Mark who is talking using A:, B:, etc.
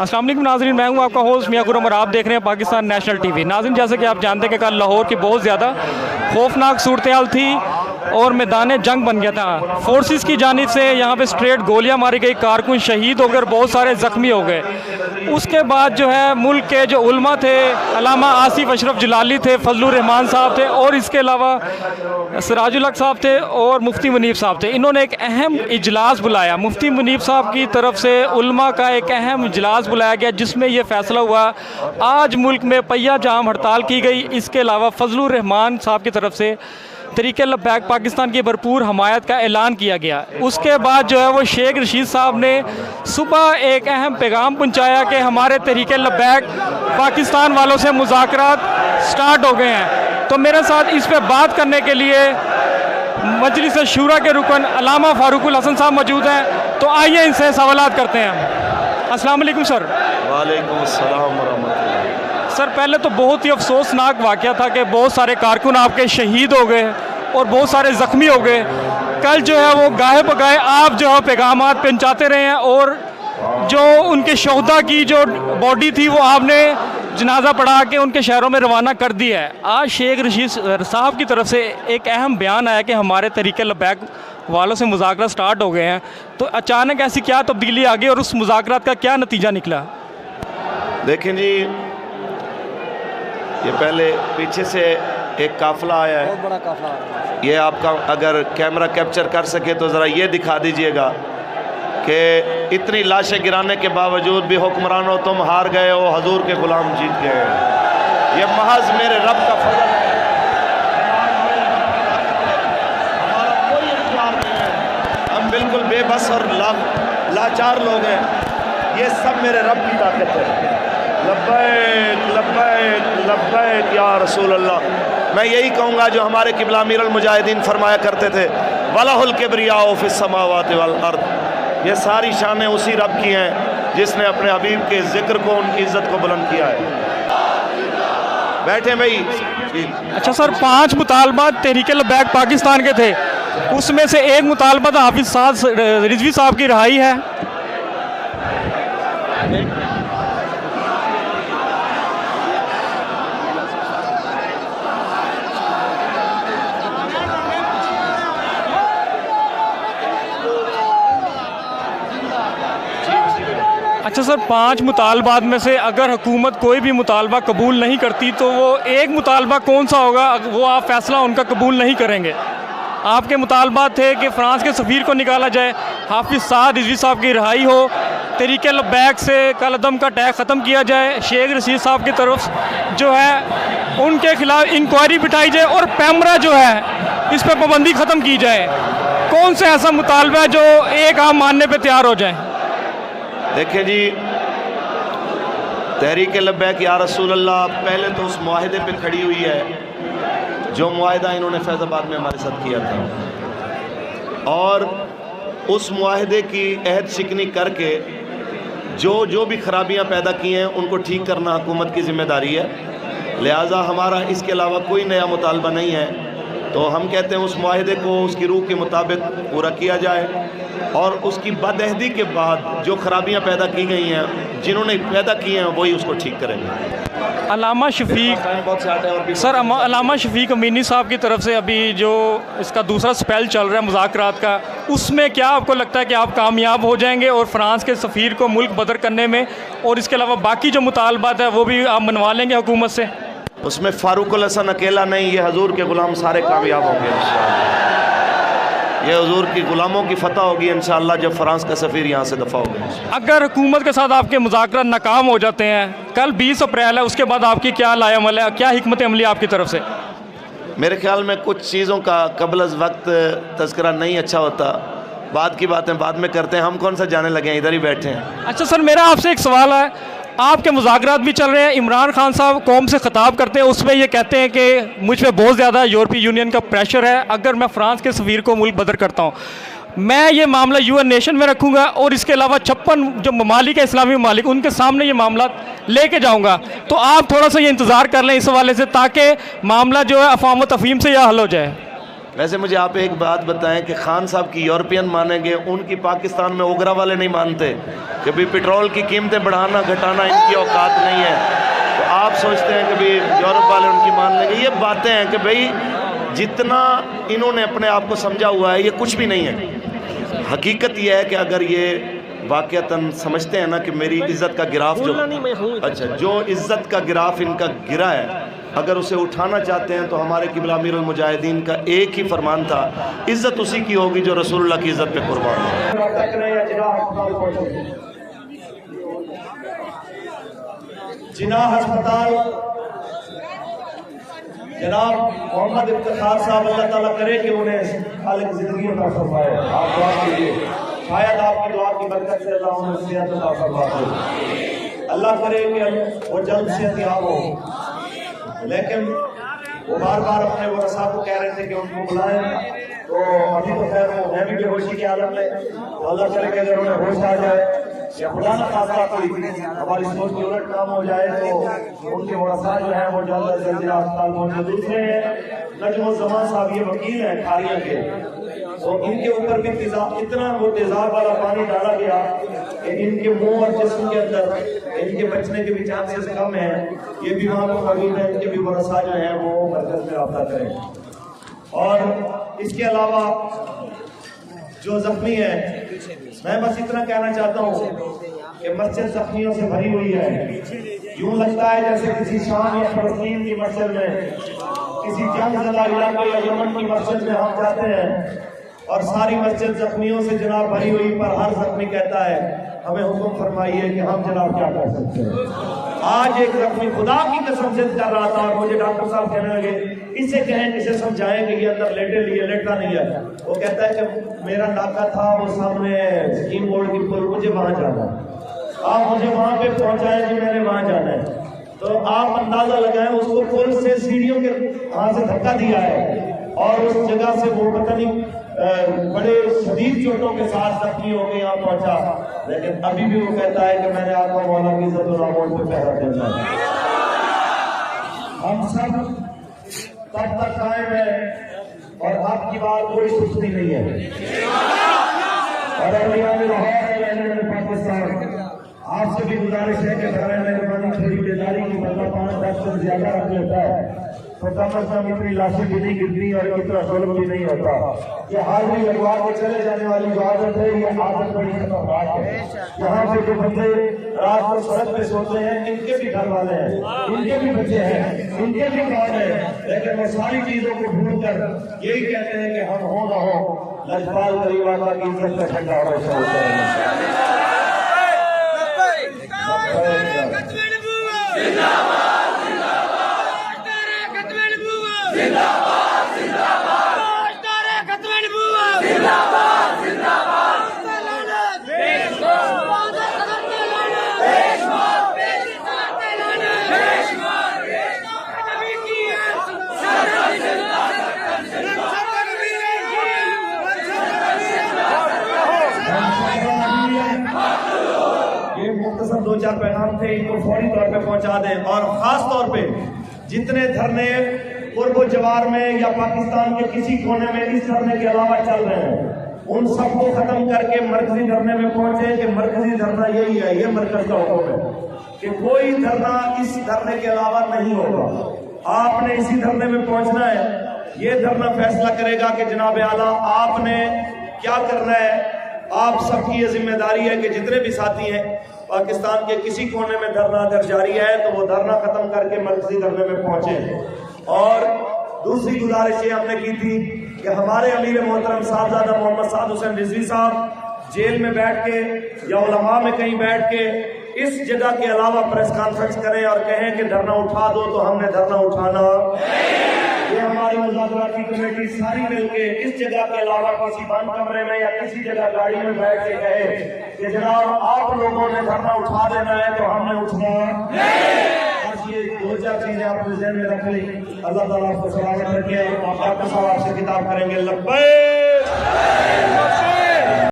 A: अस्सलाम वालेकुम नाज़रीन, मैं हूं आपका होस्ट मियां गुरम और आप देख रहे हैं पाकिस्तान नेशनल टीवी। नाज़रीन, जैसे कि आप जानते हैं कि कल लाहौर की बहुत ज़्यादा खौफनाक सूरत हाल थी और मैदान जंग बन गया था। फोर्सेस की जानिब से यहाँ पे स्ट्रेट गोलियाँ मारी गई, कारकुन शहीद हो गए और बहुत सारे ज़ख्मी हो गए। उसके बाद जो है मुल्क के जो उलमा थे, अल्लामा आसिफ अशरफ जलाली थे, फजलुर रहमान साहब थे और इसके अलावा सिराजुल हक साहब थे और मुफ्ती मुनीब साहब थे। इन्होंने एक अहम इजलास बुलाया। मुफ्ती मुनीब साहब की तरफ से उलमा का एक अहम इजलास बुलाया गया जिसमें यह फ़ैसला हुआ आज मुल्क में पहिया जाम हड़ताल की गई। इसके अलावा फजलुर रहमान साहब की तरफ से तरीके लब्बैक पाकिस्तान की भरपूर हमायत का ऐलान किया गया। उसके बाद जो है वो शेख रशीद साहब ने सुबह एक अहम पैगाम पहुंचाया कि हमारे तरीके लब्बैक पाकिस्तान वालों से मुज़ाकरात स्टार्ट हो गए हैं। तो मेरे साथ इस पर बात करने के लिए मजलिस शूरा के रुकन अल्लामा फारूकुल हसन साहब मौजूद हैं। तो आइए इनसे सवालात करते हैं। अस्सलाम वालेकुम सर।
B: वालेकुम अस्सलाम वरहमतुल्लाह।
A: सर, पहले तो बहुत ही अफसोसनाक वाक़या था कि बहुत सारे कारकुन आपके शहीद हो गए और बहुत सारे ज़ख्मी हो गए। कल जो है वो गाहे बगाहे आप जो है पैगामात पहुँचाते रहे हैं और जो उनके शहदा की जो बॉडी थी वो आपने जनाजा पढ़ा के उनके शहरों में रवाना कर दिया है। आज शेख रशीद साहब की तरफ से एक अहम बयान आया कि हमारे तरीके लब्बैक वालों से मुज़ाकरा स्टार्ट हो गए हैं। तो अचानक ऐसी क्या तब्दीली आ गई और उस मुज़ाकरात का क्या नतीजा निकला?
B: देखें जी, ये पहले पीछे से एक काफ़िला आया है,
C: बहुत बड़ा काफ़िला आया है।
B: ये आपका अगर कैमरा कैप्चर कर सके तो ज़रा ये दिखा दीजिएगा कि इतनी लाशें गिराने के बावजूद भी हुक्मरानों तुम हार गए हो, हजूर के गुलाम जीत गए हैं। ये महज मेरे रब का फजल है, हमारा कोई इख्तियार नहीं है। हम बिल्कुल बेबस और लाचार लोग हैं। ये सब मेरे रब की ताकत है। लब्बैक लब्बैक लब्बैक या रसूल अल्लाह। मैं यही कहूँगा जो हमारे क़िबला अमीरुल मुजाहिदीन फरमाया करते थे, वलहुल किब्रियाउ फिस समावाति वल अर्द। ये सारी शानें उसी रब की हैं जिसने अपने हबीब के ज़िक्र को, उनकी इज़्ज़त को बुलंद किया है। बैठे भाई।
A: अच्छा सर, 5 मुतालबात तहरीक लब्बैक पाकिस्तान के थे, उसमें से एक मुतालबा था हाफिज़ साद रिजवी साहब की रिहाई है। अच्छा सर, 5 मुतालबात में से अगर हुकूमत कोई भी मुतालबा कबूल नहीं करती तो वो एक मुतालबा कौन सा होगा वो आप फैसला उनका कबूल नहीं करेंगे? आपके मुतालबात थे कि फ़्रांस के सफ़ीर को निकाला जाए, हाफिज़ साद रिजवी साहब की रिहाई हो, तरीके लब्बैक से कलअदम का टैग ख़त्म किया जाए, शेख रशीद साहब की तरफ जो है उनके खिलाफ इंक्वायरी बिठाई जाए और पैमरा जो है इस पर पाबंदी ख़त्म की जाए। कौन सा ऐसा मुतालबा है जो एक आप मानने पर तैयार हो जाए?
B: देखिए जी, तहरीक लब्बैक या रसूल अल्लाह पहले तो उस मुआहदे पे खड़ी हुई है जो मुआहदा इन्होंने फैज़ाबाद में हमारे साथ किया था, और उस मुआहदे की अहद शिकनी करके जो भी खराबियां पैदा की हैं उनको ठीक करना हुकूमत की ज़िम्मेदारी है। लिहाजा हमारा इसके अलावा कोई नया मुतालबा नहीं है। तो हम कहते हैं उस मुआहदे को उसकी रूह के मुताबिक पूरा किया जाए और उसकी बदअहदी के बाद जो खराबियां पैदा की गई हैं, जिन्होंने पैदा की हैं वही उसको ठीक करेंगे।
A: अल्लामा शफीक सर, अल्लामा शफीक अमीनी साहब की तरफ से अभी जो इसका दूसरा स्पेल चल रहा है मुज़ाकरात का, उसमें क्या आपको लगता है कि आप कामयाब हो जाएंगे और फ़्रांस के सफ़ीर को मुल्क बदर करने में, और इसके अलावा बाकी जो मुतालबात है वो भी आप मनवा लेंगे हुकूमत से?
B: उसमें फारूकुल हसन अकेला नहीं, ये हजूर के ग़ुलाम सारे कामयाब होंगे इंशाअल्लाह। ये हजूर की ग़ुलामों की फ़तह होगी इंशाअल्लाह जब फ़्रांस का सफ़ीर यहाँ से दफ़ा होगा।
A: अगर हुकूमत के साथ आपके मुज़ाकरात नाकाम हो जाते हैं, कल 20 अप्रैल है, उसके बाद आपकी क्या लाएअमल है, क्या हिकमत अमली आपकी तरफ से?
B: मेरे ख्याल में कुछ चीज़ों का कबल अज़ वक्त तज़किरा नहीं अच्छा होता। बाद की बातें बाद में करते हैं, हम कौन सा जाने लगे हैं, इधर ही बैठे हैं।
A: अच्छा सर, मेरा आपसे एक सवाल है। आपके मुज़ाकरात भी चल रहे हैं, इमरान खान साहब कौम से ख़िताब करते हैं, उसमें ये कहते हैं कि मुझ पे बहुत ज़्यादा यूरोपीय यूनियन का प्रेशर है, अगर मैं फ़्रांस के सफ़ीर को मुल्क बदर करता हूँ, मैं ये मामला UN नेशन में रखूँगा और इसके अलावा 56 जो ममालिक है, इस्लामी ममालिक, उनके सामने ये मामला लेके जाऊँगा। तो आप थोड़ा सा ये इंतज़ार कर लें इस हवाले से, ताकि मामला जो है अफ़वाम व तफ़हीम से यह हल हो जाए।
B: वैसे मुझे आप एक बात बताएं कि खान साहब की यूरोपियन मानेंगे, उनकी पाकिस्तान में ओगरा वाले नहीं मानते कि भाई पेट्रोल की कीमतें बढ़ाना घटाना इनकी औकात नहीं है। तो आप सोचते हैं कि भाई यूरोप वाले उनकी मान लेंगे। ये बातें हैं कि भाई जितना इन्होंने अपने आप को समझा हुआ है ये कुछ भी नहीं है। हकीकत यह है कि अगर ये वाक़तन समझते हैं ना कि मेरी इज़्ज़त का गिराफ जो इज़्ज़त का गिराफ इनका गिरा है, अगर उसे उठाना चाहते हैं तो हमारे क़िबला अमीरुल मुजाहिदीन का एक ही फरमान था, इज़्ज़त उसी की होगी जो रसूलुल्लाह की इज़्ज़त पे कुर्बान हो।
C: जिनाह अस्पताल जनाब मोहम्मद इफ्तिखार साहब, अल्लाह ताला करे कि उन्हें खालिक ज़िंदगी अता फरमाए। आप दुआ कीजिए, शायद आपकी दुआ की बरकत से अल्लाह उन्हें सेहत अता फरमाए। अल्लाह करे कि वो जल्द सेहतयाब हो। लेकिन वो बार बार अपने वरसा को कह रहे थे कि उनको बुलाएं, तो अभी तो खैर वो है भी बेहोशी के आलम में। तो अल्लाह करे कि अगर उन्हें होश आ जाए या खुदा न खास्ता कोई हमारी सोच की उलट काम हो जाए तो उनके वरसा जो है वो जल्द अज जल्द अस्पताल पहुंचे। दूसरे नजमुज़्ज़मान साहब ये वकील हैं खारिया के, तो इनके ऊपर भी इतना वो तेजाब वाला पानी डाला गया कि इनके मुंह और जिस्म के अंदर इनके बचने के भी चांसेस कम है। ये भी वहाँ पर मौजूद है, इनके भी वरसा जो है वो मरकज में रब्ता करें। और इसके अलावा जो जख्मी है, मैं बस इतना कहना चाहता हूँ कि मस्जिद जख्मियों से भरी हुई है। यूं लगता है जैसे किसी शाम या फलस्तीन की मस्जिद में, किसी जंगज़दा इलाके या यमन की मस्जिद में हम जाते हैं और सारी मस्जिद जख्मियों से जनाब भरी हुई, पर हर जख्मी कहता है हमें हुक्म फरमाइए कि हम जनाब क्या कर सकते हैं। आज एक जख्मी खुदा की कसम से कर रहा था और मुझे डॉक्टर साहब कहने लगे इसे कहें, इसे समझाएं कि ये अंदर लेटे लिए लेटता नहीं है। वो कहता है कि मेरा नाका था वो सामने स्कीम बोर्ड की पुल, मुझे वहां जाना है, आप मुझे वहां पे पहुंचाएं जी, मैंने वहां जाना है। तो आप अंदाजा लगाएं, उसको पुल से सीढ़ियों के वहां से धक्का दिया है और उस जगह से वो पता नहीं बड़े शदीद चोटों के साथ जख्मी हो के यहाँ पहुंचा। लेकिन अभी भी वो कहता है कि मैंने आका मौला की इज्जत और आमोद पे पहरा देना है। हम सब तब तक कायम है और आपकी बात कोई सुस्ती नहीं है। और पाकिस्तान आपसे भी गुजारिश है कि बराए मेहरबानी थोड़ी बेदारी की, बंदा 5-10 से ज्यादा रख लेता है तो कम अज कम इतनी लाशें भी नहीं गिरती और इतना जुल्म भी नहीं होता। ये हाजिरी लगवा के चले जाने वाली जो आदत है, ये आदत बड़ी खतरनाक है। यहाँ पे जो बंदे रात को सड़क पे सोते हैं, इनके भी घर वाले हैं, इनके भी बच्चे हैं, इनके भी कौन है, लेकिन वो सारी चीजों को भूल कर यही कहते हैं कि हम हो ना हो लजपाल गरीबाना की इज्जत का ठंडा हो। दो चार पैगाम थे, इनको फौरी तौर पे पहुंचा दें। और खास तौर पे जितने धरने पूर्व जवार में या पाकिस्तान के किसी कोने में इस धरने के अलावा चल रहे हैं, उन सबको खत्म करके मरकजी धरने में पहुंचे कि मरकजी धरना यही है, ये मरकज का हुक्म है कि कोई धरना इस धरने के अलावा नहीं होगा। आपने इसी धरने में पहुंचना है। ये धरना फैसला करेगा कि जनाब आला आपने क्या करना है। आप सबकी ये जिम्मेदारी है कि जितने भी साथी हैं पाकिस्तान के किसी कोने में धरना अगर जारी है तो वो धरना खत्म करके मरकजी धरने में पहुंचे। और दूसरी गुजारिश ये हमने की थी कि हमारे अमीर मोहतरम साहबजादा मोहम्मद साद हुसैन रिजवी साहब जेल में बैठ के या उलमा में कहीं बैठ के इस जगह के अलावा प्रेस कॉन्फ्रेंस करें और कहें कि धरना उठा दो, तो हमने धरना उठाना। ये हमारी मुज़ाकराती कमेटी सारी मिलके इस जगह के अलावा किसी बंद कमरे में या किसी जगह गाड़ी में बैठ के कहे कि जनाब आप लोगों ने धरना उठा देना है तो हमने उठना। बस ये दो चार चीजें आपने ज़हन में रख ली। अल्लाह ताला आपको सलामत रखे। आप आपके सवाल से किताब करेंगे। लब्बैक